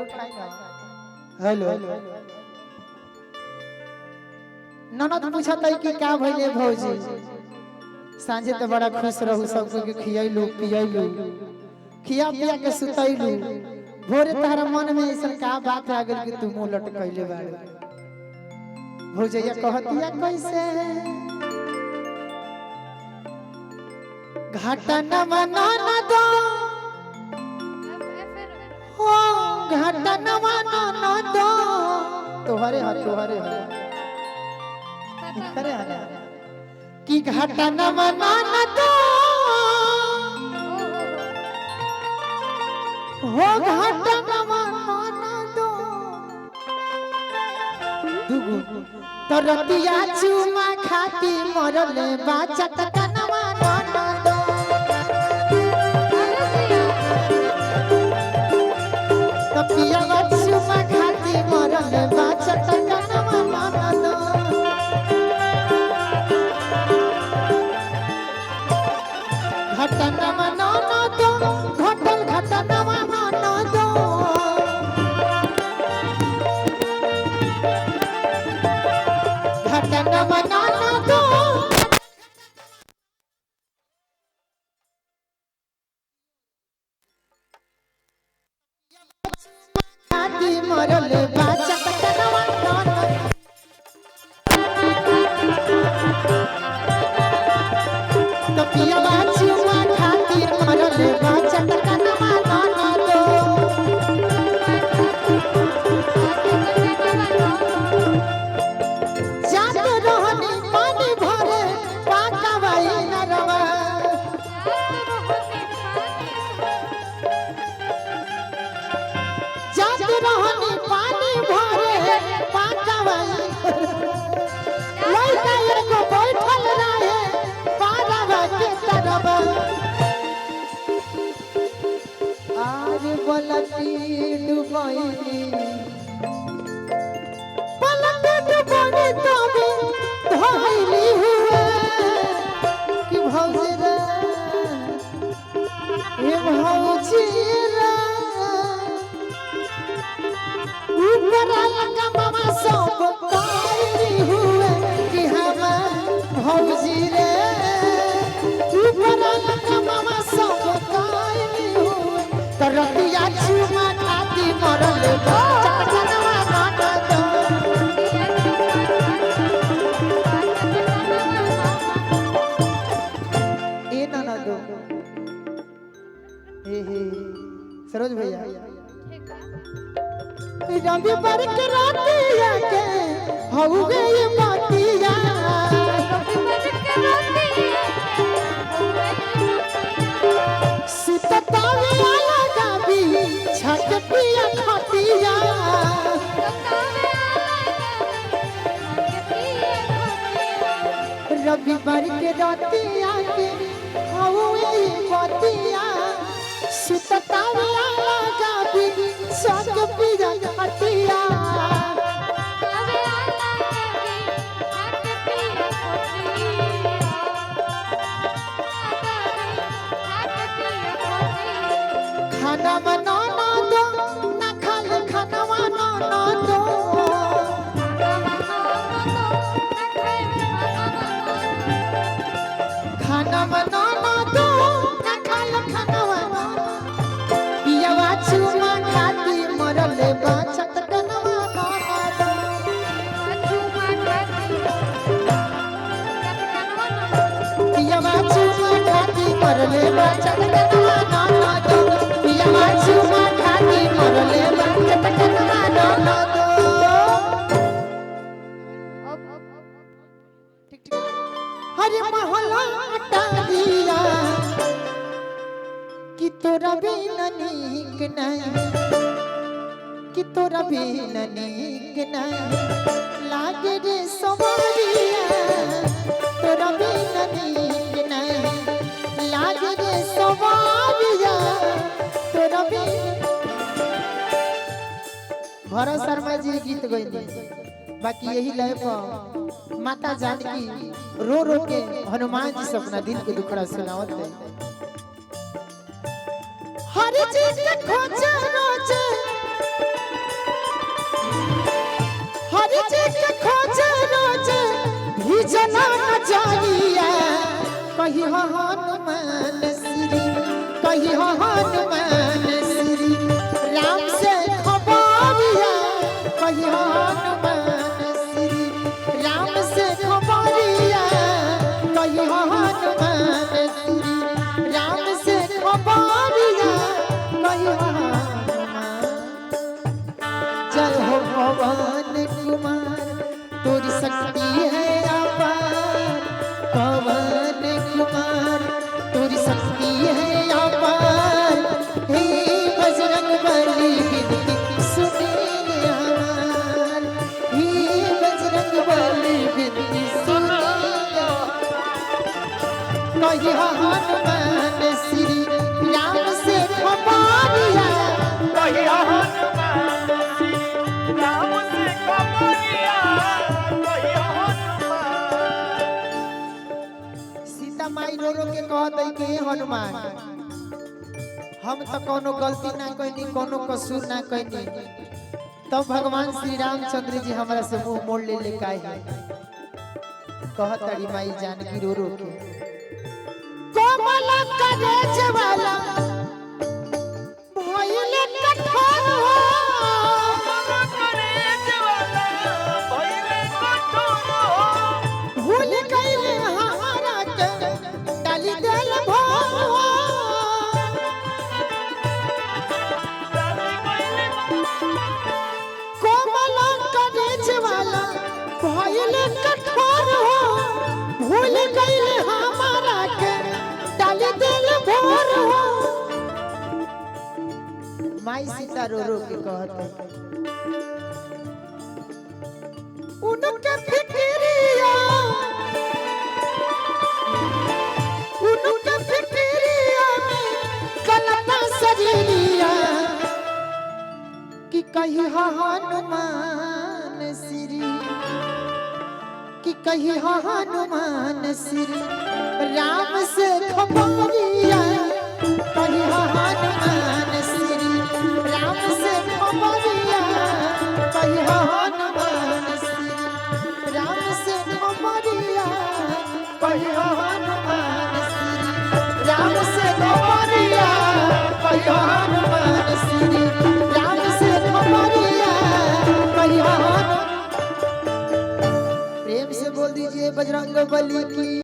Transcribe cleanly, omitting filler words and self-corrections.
उठाई ना। हेलो ननद पूछत है कि का भइले भौजी सांझे तो बड़ा खुश रहू सबको के खियैलू पियैलू खिया पिया के सुतैलू भोरे तारा मन में ऐसा का बात आ गेल कि तू मुंह लटकैले बाड़े भौजैया कहतिया कैसे घाटा न मना न दो हो घाटा न मना न दो तोहरे करे हरे कि घाटा न मना न दो हो घाटा न मना न दो दुगु तो रतिया चुमा खाती मरले बाचत कनवा न दो तो पिया चुमा खाती मरले बाचत कनवा न दो घटना मना न दो घटल घटना मना न दो घटना मना न दो खाती मरल बाचत कनवा न तो पिया चुमा खाती मरल बाचत कनवा न दो जात रहनी पानी भरे पाकावाई नरवा जात रहनी पानी भरे पाकावाई लइका एगो बैठल रहे पारवा के तरवा आज बलती डुबैली पलक डुबनी तबे धइली हुए कि भौजी रे हे भौजी रे ऊपर लगा मामा सब काइली हुए कि हम भौजी रे ऊपर लगा मामा सब काइली हुए तो रतिया चुमा खाती मरल चकचनवा न दो ए ना दो हे सरोज भैया रविवार के रातिया के हो गई बातिया सुततावे लगा भी छक पिया खतिया रविवार के रातिया के हो गई बातिया सुततावे लगा भी छक पिया खतिया खाना बना ना दो ना खाल खाना बना ना दो खाना बना ना दो ना खाल खाना बना पियावा चुमा खाती मरले बाचत कनवा ना दो पियावा चुमा खाती मरले बाचत कनवा ना दो पियावा चुमा खाती मरले बाचत कनवा ना दो हरे महला टालिया कि तोरा बिना नीक नहीं कि तोरा बिना नीक नहीं लागे रे सवारिया तोरा बिना नीक नहीं लागे रे सवारिया तोरा बिना भरत शर्मा जी गीत गइनी बाकी यही लय पर माता जानकी रो रो के हनुमान जी से अपना दिल के दुखड़ा सुनावत है हर चीज के खोज रोज कही हनुमान श्री कही हनुमान श्री राम से खबरिया कही हनुमान श्री राम से खबरिया कही हनुमान श्री राम से खबरिया कही हनुमान जय हो पवन कुमार तोरी शक्ति है अपार पवन कुमार तोरी शक्ति है अपार हे बजरंग बली विनती सुनिए हमार हे बजरंग बली विनती सुनिए कही हनुमान श्री राम से खबरिया कही हनुमान श्री राम से खबरिया कही हनुमान। सीता माई रो रो के कहत है कि हनुमान हम तो कोनो गलती ना कइनी कोनो कसूर ना कइनी तब भगवान श्री रामचंद्र जी हमरा से मुंह मोड़ ले काहे कहत अड़ी माई जानकी रो रो के कोमल कलेज वाला भइले कठोर हो भूल गइले हमारा के डाली देल भोर हो कोमल कलेज वाला भइले कठोर हो भूल गइले हमारा के डाली देल भोर हो माई सीता रो रो के कहत है उनके फिक्रिया में कलता सजलिया कि कही हनुमान श्री कि कही हनुमान श्री राम से खबरिया कही हनुमान श्री राम से खबरिया कही हनुमान श्री राम से खबरिया कही हनुमान श्री राम से खबरिया कही हनुमान श्री राम से खबरिया कही हनुमान। प्रेम से बोल दीजिए बजरंग बली की।